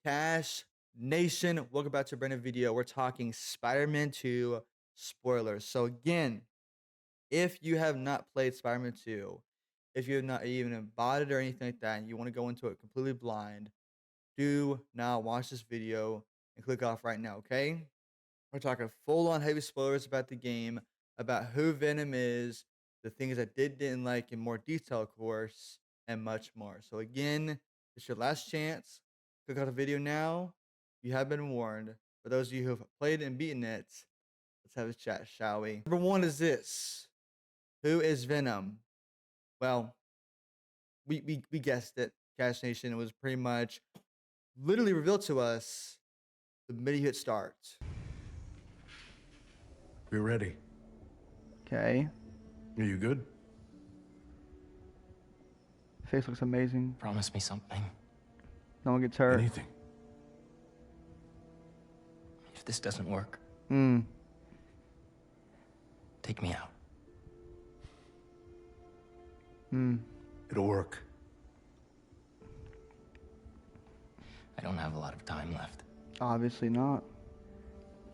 Cash Nation, welcome back to a brand new video. We're talking Spider-Man 2 spoilers. So again, if you have not played Spider-Man 2, if you have not even bought it or anything like that, and you want to go into it completely blind, do not watch this video and click off right now, okay? We're talking full-on heavy spoilers about the game, about who Venom is, the things I didn't like in more detail, of course, and much more. So again, it's your last chance. Click on the video now. You have been warned. For those of you who have played and beaten it, let's have a chat, shall we? Number one is this. Who is Venom? Well, we guessed it, Cash Nation. It was pretty much literally revealed to us the minute you hit start. We're ready. Okay. Are you good? Face looks amazing. Promise me something. No one gets hurt. Anything. If this doesn't work, take me out. It'll work. I don't have a lot of time left. Obviously not.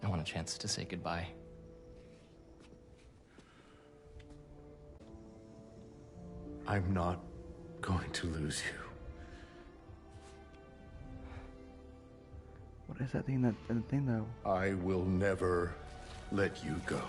I want a chance to say goodbye. I'm not going to lose you. What is that thing? That thing though? I will never let you go.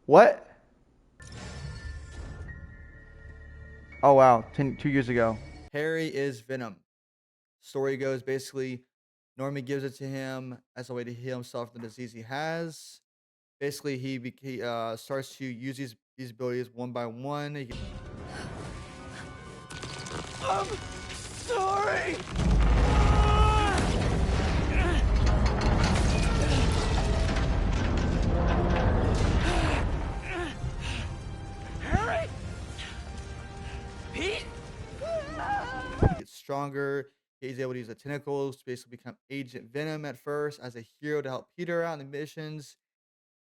What? Oh wow, 2 years ago. Harry is Venom. Story goes basically, Normie gives it to him as a way to heal himself from the disease he has. Basically, he starts to use these abilities one by one. I'm sorry! Harry! Pete! He gets stronger. He's able to use the tentacles to basically become Agent Venom at first as a hero to help Peter out in the missions.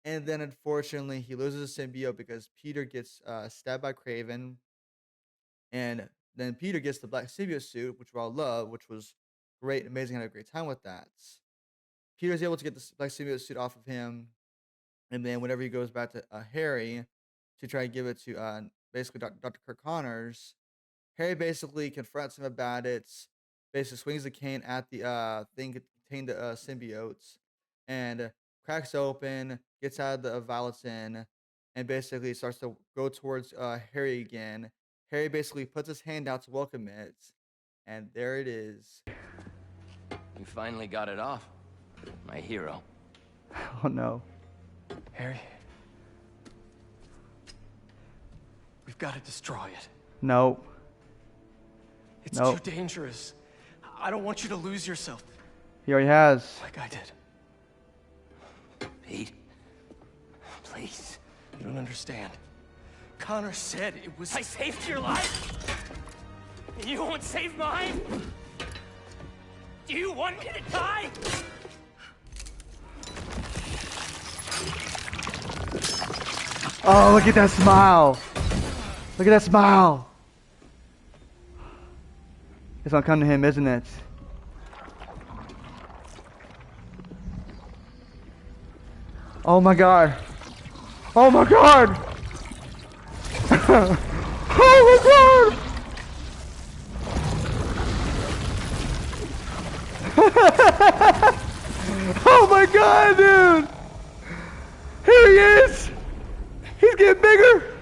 And then, unfortunately, he loses a symbiote because Peter gets stabbed by Craven. And then Peter gets the black symbiote suit, which we all love, which was great, amazing, had a great time with that. Peter's able to get the black symbiote suit off of him. And then whenever he goes back to Harry to try and give it to basically Dr. Kirk Connors, Harry basically confronts him about it, basically swings the cane at the thing that contained the symbiotes, and cracks open, gets out of the Violetin, and basically starts to go towards Harry again. Harry basically puts his hand out to welcome it, and there it is. You finally got it off, my hero. Oh no. Harry, we've got to destroy it. No. It's Nope. too dangerous. I don't want you to lose yourself He already has. like I did. Pete, please. You don't understand. Connor said it was... I saved your life! And you won't save mine? Do you want me to die? Oh, look at that smile. Look at that smile. It's gonna come to him, isn't it? Oh my god. Oh my god. Oh my god. Oh my god, dude. Here he is. He's getting bigger.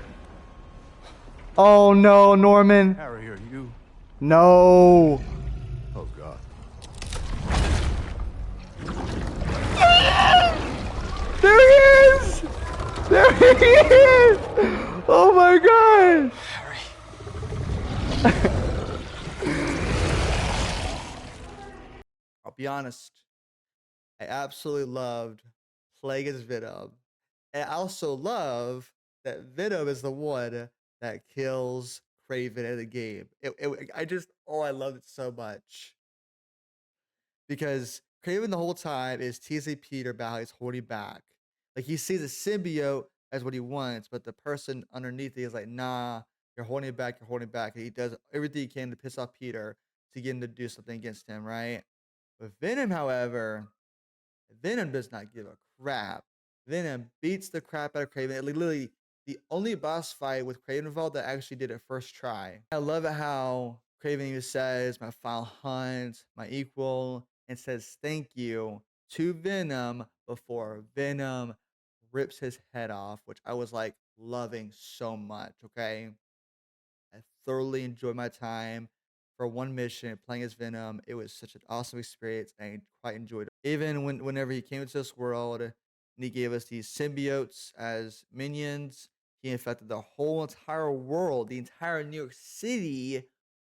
Oh no, Norman. Harry, are you? No. Oh, God. There he is. There he is. Oh my god. Harry. I'll be honest, I absolutely loved playing as Venom. And I also love that Venom is the one that kills Craven in the game. I just, oh, I loved it so much because Craven the whole time is teasing Peter about how he's holding back. Like he sees a symbiote as what he wants, but the person underneath it is like, nah, you're holding it back, you're holding it back. And he does everything he can to piss off Peter to get him to do something against him, right? With Venom, however, Venom does not give a crap. Venom beats the crap out of Craven. Literally, the only boss fight with Craven involved that actually did it first try. I love it how Craven even says, my final hunt, my equal, and says thank you to Venom before Venom rips his head off, which I was like loving so much. Okay. I thoroughly enjoyed my time for one mission playing as Venom. It was such an awesome experience. And I quite enjoyed it. Even whenever he came into this world and he gave us these symbiotes as minions, he infected the whole entire world, the entire New York City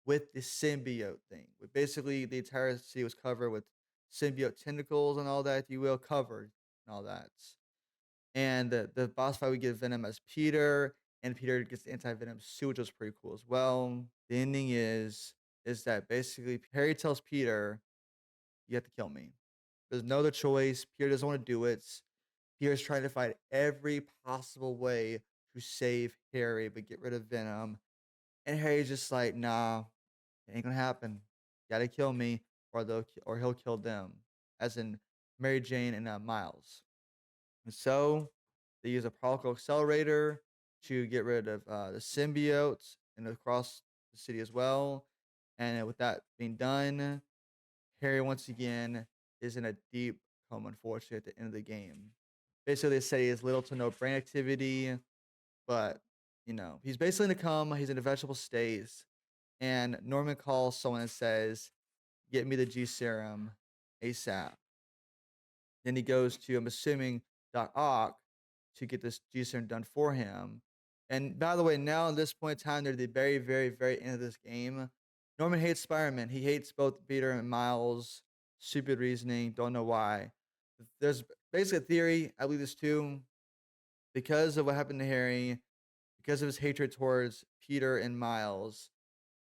with the symbiote thing. With basically the entire city was covered with symbiote tentacles and all that, if you will, covered and all that. And the boss fight we get Venom as Peter, and Peter gets the anti-venom suit, which was pretty cool as well. The ending is that basically Harry tells Peter, "You have to kill me." There's no other choice. Peter doesn't want to do it. Peter's trying to find every possible way to save Harry, but get rid of Venom. And Harry's just like, "Nah, it ain't gonna happen. You gotta kill me, or he'll kill them." As in Mary Jane and Miles. And so they use a particle accelerator to get rid of the symbiotes and across the city as well. And with that being done, Harry once again is in a deep coma, unfortunately, at the end of the game. Basically, they say he has little to no brain activity, but he's basically in a coma. He's in a vegetable state, and Norman calls someone and says, "Get me the G serum ASAP." Then he goes to, I'm assuming, Doc Ock to get this G serum done for him. And by the way, now at this point in time, they're at the very, very, very end of this game. Norman hates Spider-Man. He hates both Peter and Miles. Stupid reasoning. Don't know why. There's basically a theory. I believe this too. Because of what happened to Harry, because of his hatred towards Peter and Miles,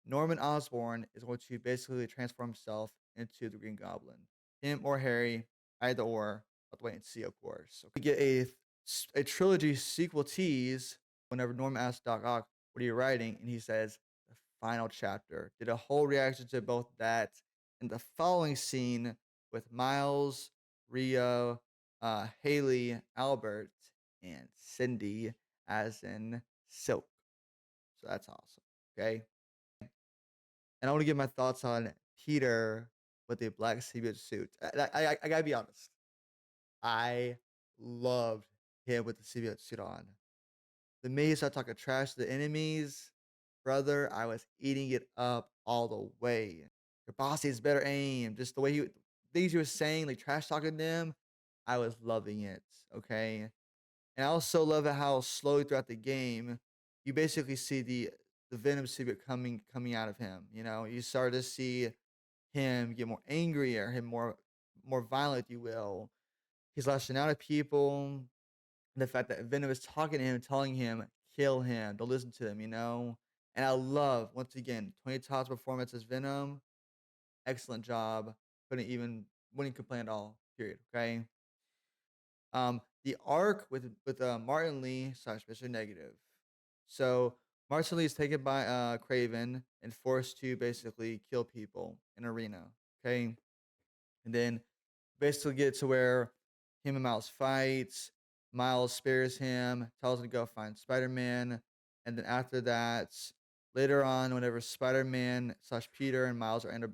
Norman Osborn is going to basically transform himself into the Green Goblin. Him or Harry, either or. I'll have to wait and see, of course. We get a trilogy sequel tease whenever Norman asks Doc Ock, "What are you writing?" And he says, "The final chapter." Did a whole reaction to both that and the following scene with Miles, Rio, Haley, Albert, and Cindy, as in Silk. So that's awesome. Okay. And I want to give my thoughts on Peter with the black symbiote suit. I gotta be honest. I loved him with the symbiote suit on. The minute he started talking trash to the enemies, brother, I was eating it up all the way. Your boss has better aim. Just the way things he was saying, like trash talking them, I was loving it. Okay. And I also love it how slowly throughout the game, you basically see the Venom symbiote coming out of him. You start to see him get more angrier, him more violent, if you will. He's lashing out at people. The fact that Venom is talking to him, telling him, kill him, don't listen to him. And I love, once again, Tony Todd's performance as Venom. Excellent job. Wouldn't complain at all. Period. Okay. The arc with Martin Lee slash Mr. Negative. So Martin Lee is taken by Craven and forced to basically kill people in arena. Okay. And then basically get to where him and Miles fights. Miles spares him, tells him to go find Spider-Man. And then after that, later on, whenever Spider-Man slash Peter and Miles are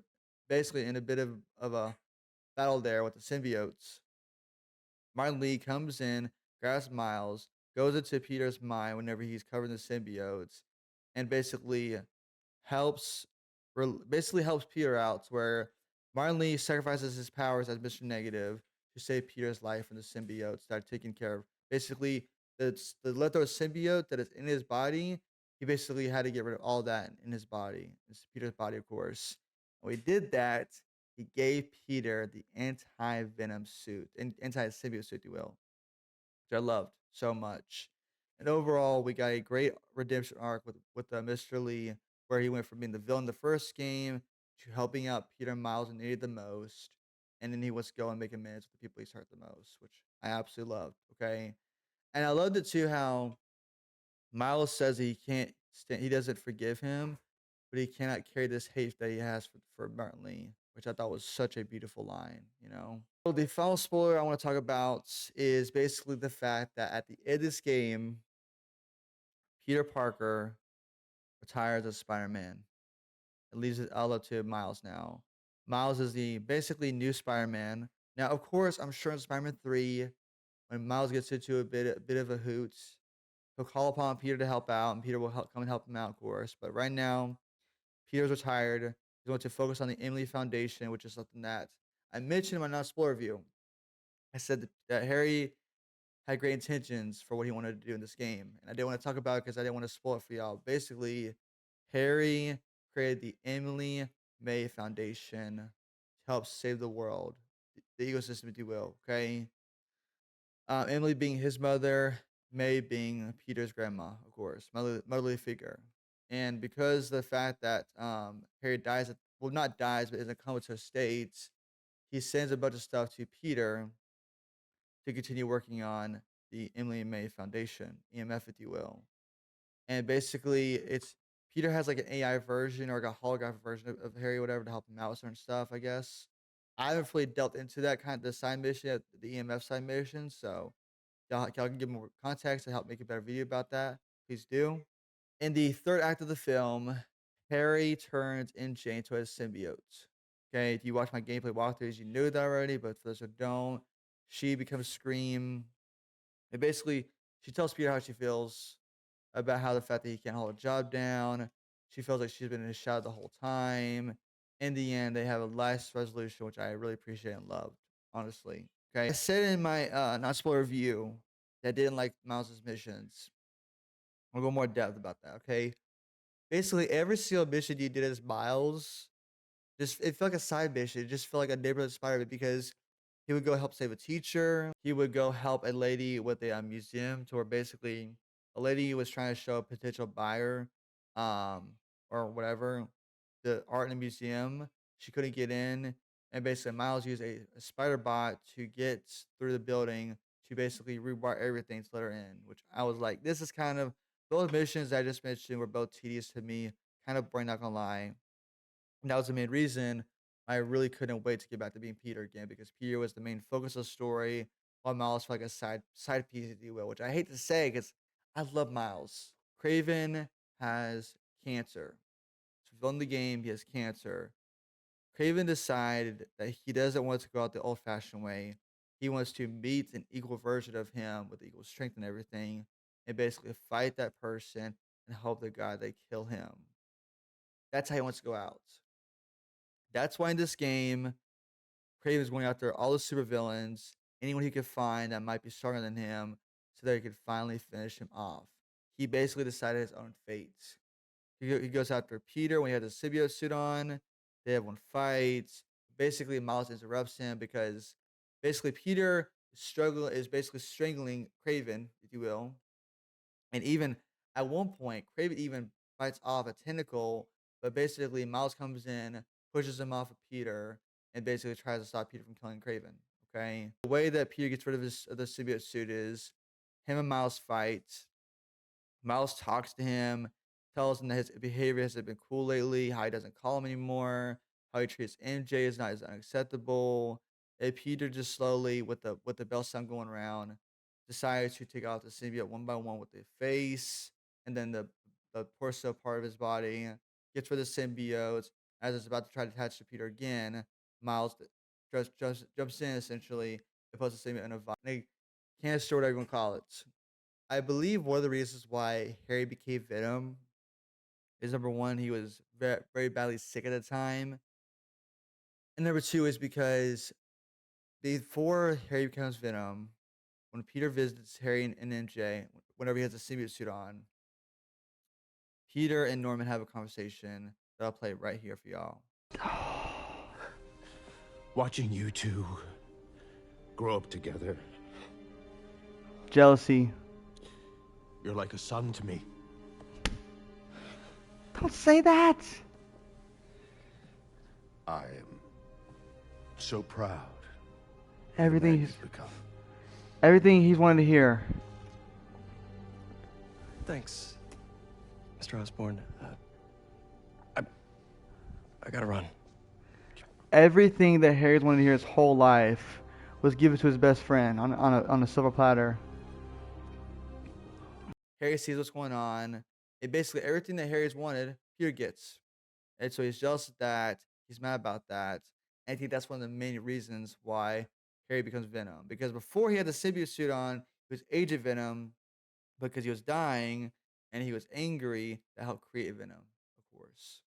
basically in a bit of a battle there with the symbiotes, Martin Lee comes in, grabs Miles, goes into Peter's mind whenever he's covering the symbiotes, and helps basically helps Peter out to where Martin Lee sacrifices his powers as Mr. Negative to save Peter's life from the symbiotes that are taken care of. Basically, the leftover symbiote that is in his body, he basically had to get rid of all that in his body. It's Peter's body, of course. When he did that, he gave Peter the anti-venom suit, and anti-symbiote suit, if you will, which I loved so much. And overall, we got a great redemption arc with Mr. Lee, where he went from being the villain in the first game to helping out Peter and Miles when they needed the most, and then he wants to go and make amends with the people he's hurt the most, which I absolutely loved. Okay, and I loved it too how Miles says he can't stand, he doesn't forgive him, but he cannot carry this hate that he has for Martin Lee, which I thought was such a beautiful line. So the final spoiler I want to talk about is basically the fact that at the end of this game, Peter Parker retires as Spider-Man. It leaves it all up to Miles now. Miles is the basically new Spider-Man. Now, of course, I'm sure in Spider-Man 3, when Miles gets into a bit of a hoot, he'll call upon Peter to help out, and Peter will come and help him out, of course. But right now, Peter's retired. He's going to focus on the Emily Foundation, which is something that I mentioned in my non-spoiler review. I said that Harry had great intentions for what he wanted to do in this game, and I didn't want to talk about it because I didn't want to spoil it for y'all. Basically, Harry created the Emily May Foundation to help save the world, the ecosystem, if you will. Okay, Emily being his mother, May being Peter's grandma, of course, motherly figure. And because the fact that Harry dies, well, not dies, but is in a comatose state, he sends a bunch of stuff to Peter to continue working on the Emily and May Foundation, EMF, if you will. And basically, it's Peter has like an AI version or like a holographic version of Harry, or whatever, to help him out with certain stuff, I guess. I haven't fully delved into that kind of the side mission, the EMF side mission. So y'all can give more context to help make a better video about that. Please do. In the third act of the film, Harry turns MJ into a symbiote. Okay, if you watch my gameplay walkthroughs, you knew that already, but for those who don't, she becomes Scream. And basically, she tells Peter how she feels about how the fact that he can't hold a job down. She feels like she's been in his shadow the whole time. In the end, they have a nice resolution, which I really appreciate and loved, honestly. Okay, I said in my not spoiler review that I didn't like Miles' missions. I'll go more depth about that. Okay, basically every single mission you did as Miles, just it felt like a side mission. It just felt like a neighborhood Spider-Man because he would go help save a teacher. He would go help a lady with a museum to where basically a lady was trying to show a potential buyer, um, or whatever, the art in the museum. She couldn't get in, and basically Miles used a spider bot to get through the building to basically rewire everything to let her in. Which I was like, this is kind of those missions I just mentioned were both tedious to me, kind of boring, not gonna lie. And that was the main reason I really couldn't wait to get back to being Peter again because Peter was the main focus of the story, while Miles felt like a side piece, if you will, which I hate to say because I love Miles. Craven has cancer. So in the game, he has cancer. Craven decided that he doesn't want to go out the old-fashioned way. He wants to meet an equal version of him with equal strength and everything, and basically fight that person and help the guy they kill him. That's how he wants to go out. That's why in this game, Kraven's going after all the supervillains, anyone he could find that might be stronger than him, so that he could finally finish him off. He basically decided his own fate. He goes after Peter when he has a symbiote suit on. They have one fight. Basically, Miles interrupts him because basically Peter is basically strangling Kraven, if you will. And even at one point, Kraven even bites off a tentacle, but basically Miles comes in, pushes him off of Peter, and basically tries to stop Peter from killing Kraven. Okay. The way that Peter gets rid of the symbiote suit is him and Miles fight. Miles talks to him, tells him that his behavior hasn't been cool lately, how he doesn't call him anymore, how he treats MJ is unacceptable. And Peter just slowly, with the bell sound going around, decides to take out the symbiote one by one with the face, and then the torso part of his body gets rid of the symbiote. As it's about to try to attach to Peter again, Miles just jumps in essentially and puts the symbiote in a canister, whatever you want to call it. I believe one of the reasons why Harry became Venom is number one, he was very, very badly sick at the time. And number two is because before Harry becomes Venom, when Peter visits Harry and MJ, whenever he has a symbiote suit on, Peter and Norman have a conversation that I'll play right here for y'all. Watching you two grow up together, Jealousy. You're like a son to me. Don't say that. I am so proud of the Everything man he's you've become. everything he's wanted to hear. Thanks, Mr. Osborne. I gotta run. Everything that Harry's wanted to hear his whole life was given to his best friend on a silver platter. Harry sees what's going on. And basically everything that Harry's wanted, Peter gets. And so he's jealous of that. He's mad about that. And I think that's one of the main reasons why Harry becomes Venom. Because before he had the symbiote suit on, he was Agent Venom because he was dying and he was angry that helped create Venom, of course.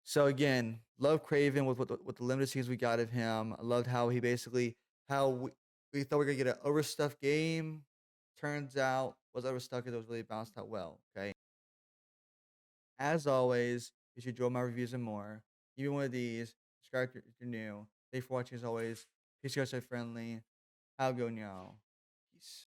So again, love Craven with the limited scenes we got of him. I loved how he basically how we thought we were gonna get an overstuffed game. Turns out was overstuffed because it was really balanced out well. Okay. As always, if you enjoy my reviews and more, even one of these, subscribe if you're new. Thanks for watching as always. Peace, guys, stay friendly. Have a good one, y'all. Peace.